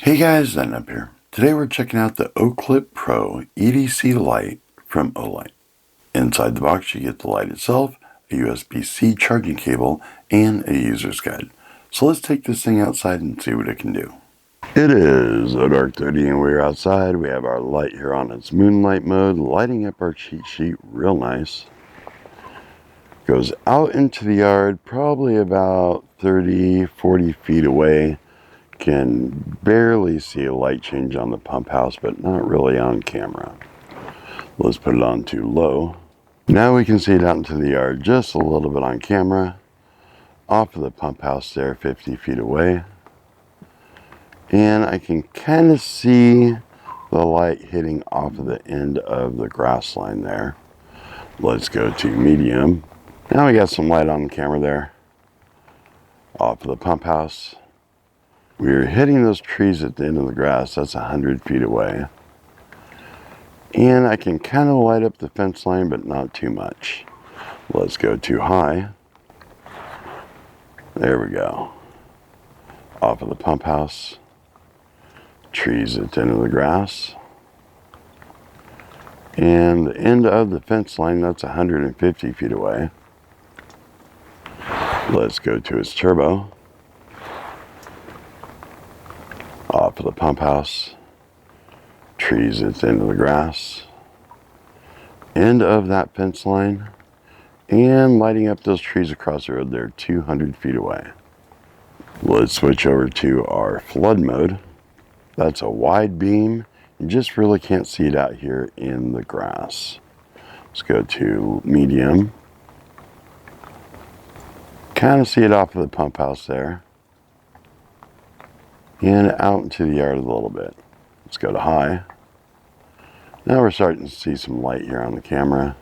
Hey guys, Zen up here. Today we're checking out the Oclip Pro EDC light from OLIGHT. Inside the box you get the light itself, a USB-C charging cable, and a user's guide. So let's take this thing outside and see what it can do. It is a dark 30 and we're outside. We have our light here on its moonlight mode, lighting up our cheat sheet real nice. Goes out into the yard, probably about 30-40 feet away. Can barely see a light change on the pump house, but not really on camera. Let's put it on to low. Now we can see it out into the yard just a little bit on camera. Off of the pump house there, 50 feet away. And I can kind of see the light hitting off of the end of the grass line there. Let's go to medium. Now we got some light on the camera there. Off of the pump house. We're hitting those trees at the end of the grass. That's 100 feet away. And I can kind of light up the fence line, but not too much. Let's go too high. There we go. Off of the pump house. Trees at the end of the grass. And the end of the fence line, that's 150 feet away. Let's go to its turbo. Off of the pump house. Trees at the end of the grass. End of that fence line. And lighting up those trees across the road there, 200 feet away. Let's switch over to our flood mode. That's a wide beam. You just really can't see it out here in the grass. Let's go to medium. Kind of see it off of the pump house there. And out into the yard a little bit. Let's go to high. Now we're starting to see some light here on the camera.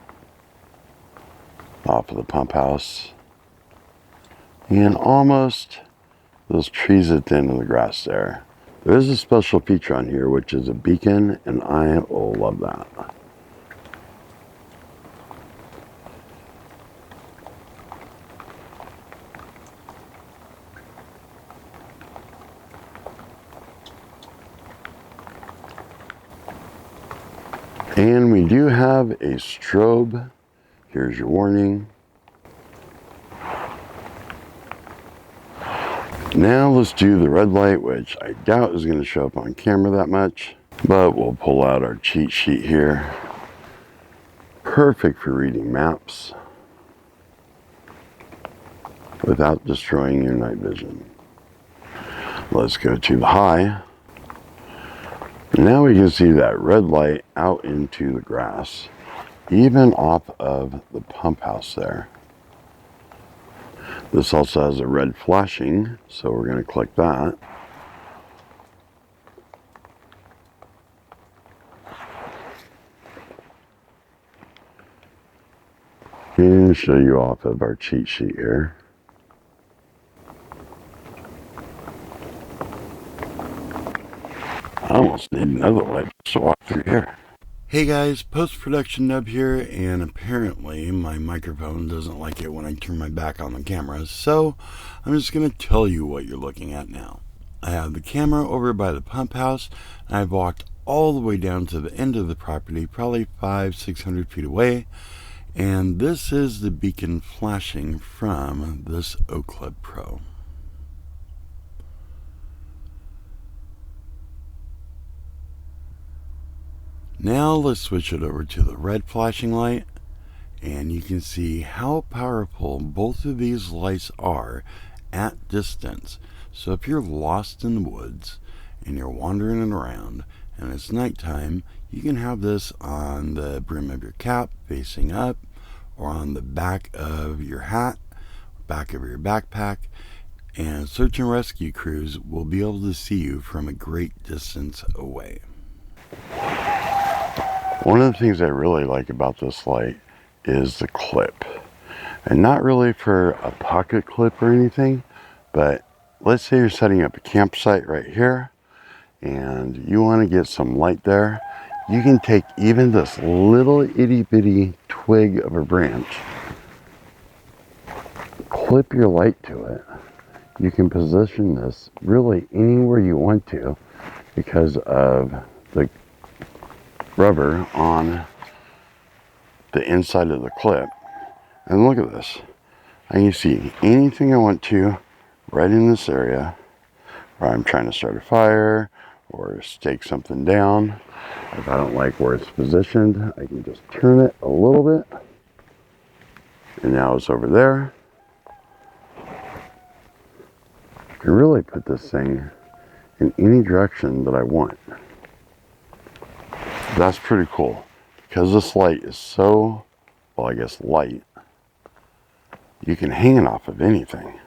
Off of the pump house. And almost those trees at the end of the grass there. There is a special feature on here which is a beacon, and I will love that. And we do have a strobe. Here's your warning. Now let's do the red light, which I doubt is going to show up on camera that much, but we'll pull out our cheat sheet here. Perfect for reading maps without destroying your night vision. Let's go to the high. Now we can see that red light out into the grass, even off of the pump house there. This also has a red flashing, so we're going to click that. And show you off of our cheat sheet here. I almost need another light to walk through here. Hey guys, post-production Nub here, and apparently my microphone doesn't like it when I turn my back on the camera, so I'm just going to tell you what you're looking at now. I have the camera over by the pump house, and I've walked all the way down to the end of the property, probably 500-600 feet away, and this is the beacon flashing from this Oclip Pro. Now let's switch it over to the red flashing light, and you can see how powerful both of these lights are at distance. So if you're lost in the woods and you're wandering around and it's nighttime, you can have this on the brim of your cap facing up, or on the back of your hat, back of your backpack, and search and rescue crews will be able to see you from a great distance away. One of the things I really like about this light is the clip. And not really for a pocket clip or anything, but let's say you're setting up a campsite right here and you want to get some light there. You can take even this little itty bitty twig of a branch, clip your light to it. You can position this really anywhere you want to because of the rubber on the inside of the clip. And look at this. I can see anything I want to right in this area where I'm trying to start a fire or stake something down. If I don't like where it's positioned, I can just turn it a little bit. And now it's over there. I can really put this thing in any direction that I want. That's pretty cool. Because this light is so, well, I guess light, you can hang it off of anything.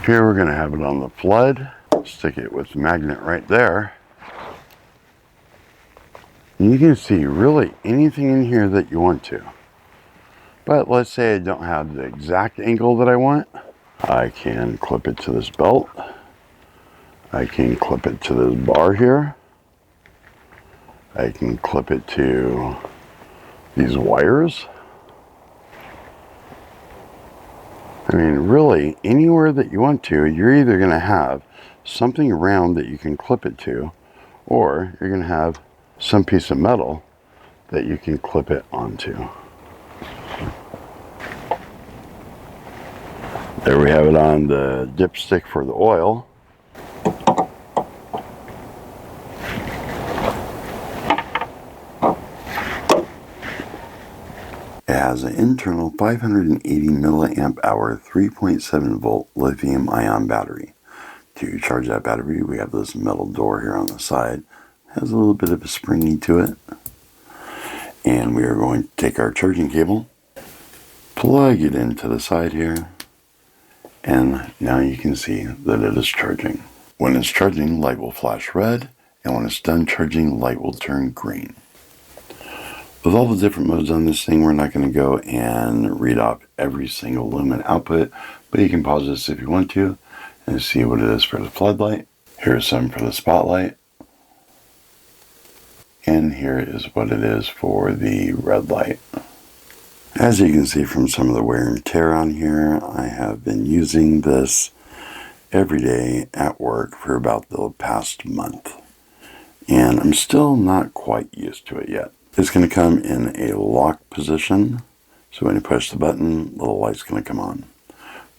Here we're going to have it on the flood. Stick it with the magnet right there. And you can see really anything in here that you want to. But let's say I don't have the exact angle that I want. I can clip it to this belt. I can clip it to this bar here. I can clip it to these wires. I mean, really, anywhere that you want to, you're either going to have something round that you can clip it to, or you're going to have some piece of metal that you can clip it onto. There we have it on the dipstick for the oil. It has an internal 580 milliamp hour 3.7 volt lithium ion battery. To charge that battery, we have this metal door here on the side. It has a little bit of a springy to it. And we are going to take our charging cable, plug it into the side here, and now you can see that it is charging. When it's charging, light will flash red, and when it's done charging, light will turn green. With all the different modes on this thing, we're not going to go and read off every single lumen output, but you can pause this if you want to and see what it is for the floodlight. Here's some for the spotlight. And here is what it is for the red light. As you can see from some of the wear and tear on here, I have been using this every day at work for about the past month. And I'm still not quite used to it yet. It's going to come in a lock position. So when you push the button, the little light's going to come on.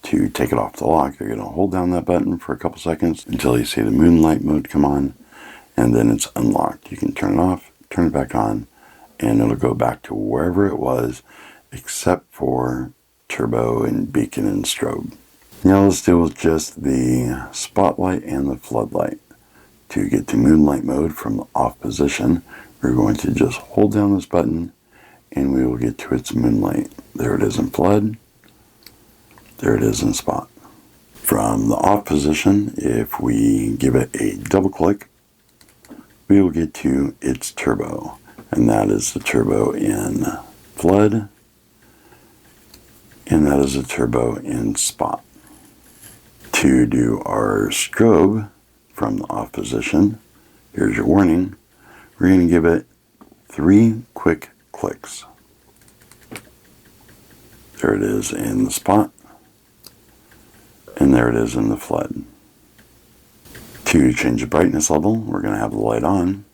To take it off the lock, you're going to hold down that button for a couple seconds until you see the moonlight mode come on. And then it's unlocked. You can turn it off, turn it back on, and it'll go back to wherever it was, except for turbo and beacon and strobe. Now let's deal with just the spotlight and the floodlight. To get to moonlight mode from the off position, we're going to just hold down this button and we will get to its moonlight. There it is in flood. There it is in spot. From the off position, if we give it a double click, we will get to its turbo. And that is the turbo in flood. And that is the turbo in spot. To do our strobe from the off position, here's your warning. We're going to give it 3 quick clicks. There it is in the spot. And there it is in the flood. To change the brightness level, we're going to have the light on.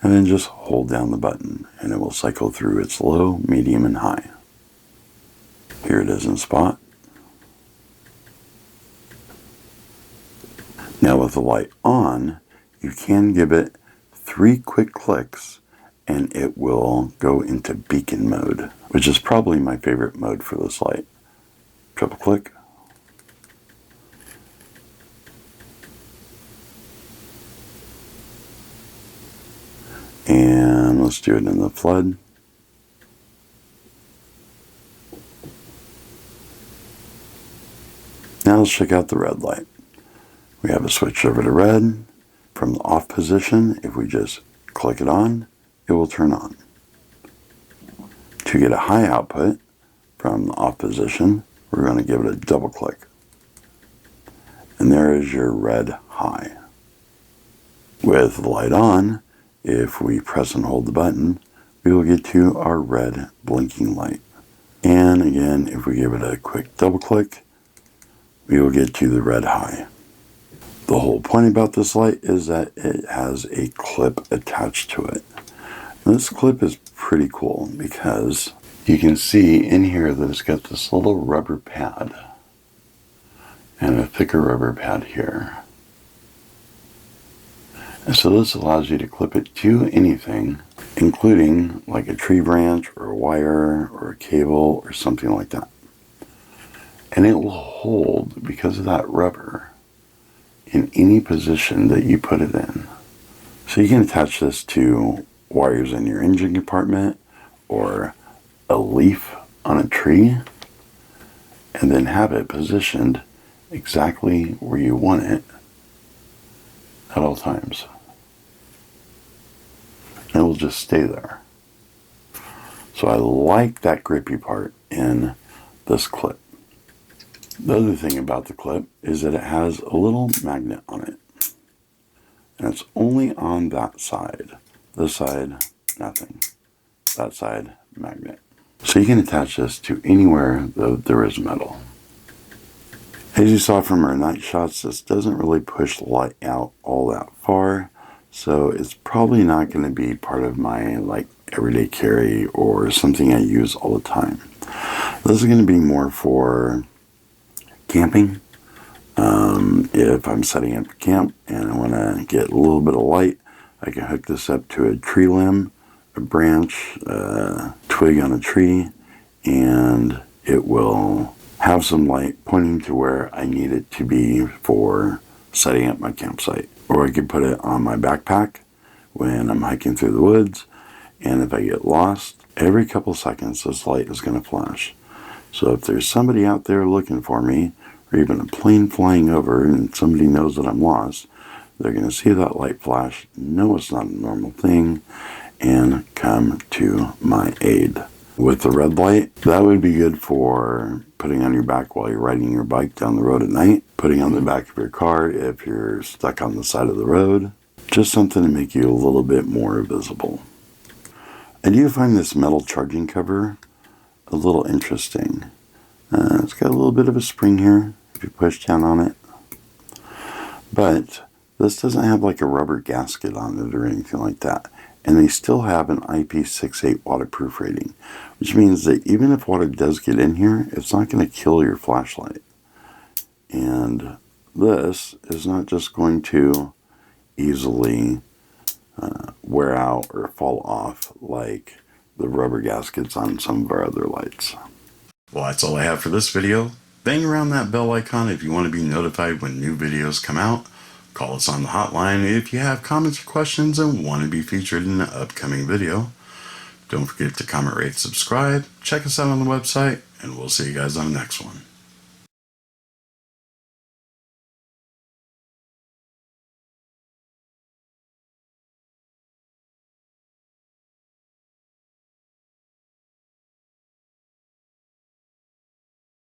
And then just hold down the button. And it will cycle through its low, medium, and high. Here it is in spot. Now with the light on, you can give it 3 quick clicks and it will go into beacon mode, which is probably my favorite mode for this light. Triple click. And let's do it in the flood. Now let's check out the red light. We have a switch over to red. From the off position, if we just click it on, it will turn on. To get a high output from the off position, we're going to give it a double click. And there is your red high. With the light on, if we press and hold the button, we will get to our red blinking light. And again, if we give it a quick double click, we will get to the red high. The whole point about this light is that it has a clip attached to it. And this clip is pretty cool because you can see in here that it's got this little rubber pad and a thicker rubber pad here. And so this allows you to clip it to anything, including like a tree branch or a wire or a cable or something like that. And it will hold, because of that rubber, in any position that you put it in. So you can attach this to wires in your engine compartment or a leaf on a tree, and then have it positioned exactly where you want it at all times. And it will just stay there. So I like that grippy part in this clip. The other thing about the clip is that it has a little magnet on it. And it's only on that side. This side, nothing. That side, magnet. So you can attach this to anywhere that there is metal. As you saw from our night shots, this doesn't really push the light out all that far. So it's probably not going to be part of my like everyday carry or something I use all the time. This is going to be more for camping. If I'm setting up a camp and I want to get a little bit of light, I can hook this up to a tree limb, a branch, a twig on a tree, and it will have some light pointing to where I need it to be for setting up my campsite. Or I could put it on my backpack when I'm hiking through the woods, and if I get lost, every couple seconds this light is going to flash. So if there's somebody out there looking for me, or even a plane flying over and somebody knows that I'm lost, they're going to see that light flash, know it's not a normal thing, and come to my aid. With the red light, that would be good for putting on your back while you're riding your bike down the road at night, putting on the back of your car if you're stuck on the side of the road, just something to make you a little bit more visible. I do find this metal charging cover a little interesting. It's got a little bit of a spring here if you push down on it, but this doesn't have like a rubber gasket on it or anything like that. And they still have an IP68 waterproof rating, which means that even if water does get in here, it's not going to kill your flashlight. And this is not just going to easily wear out or fall off like the rubber gaskets on some of our other lights. Well, that's all I have for this video. Bang around that bell icon if you want to be notified when new videos come out. Call us on the hotline if you have comments or questions and want to be featured in an upcoming video. Don't forget to comment, rate, subscribe. Check us out on the website, and we'll see you guys on the next one.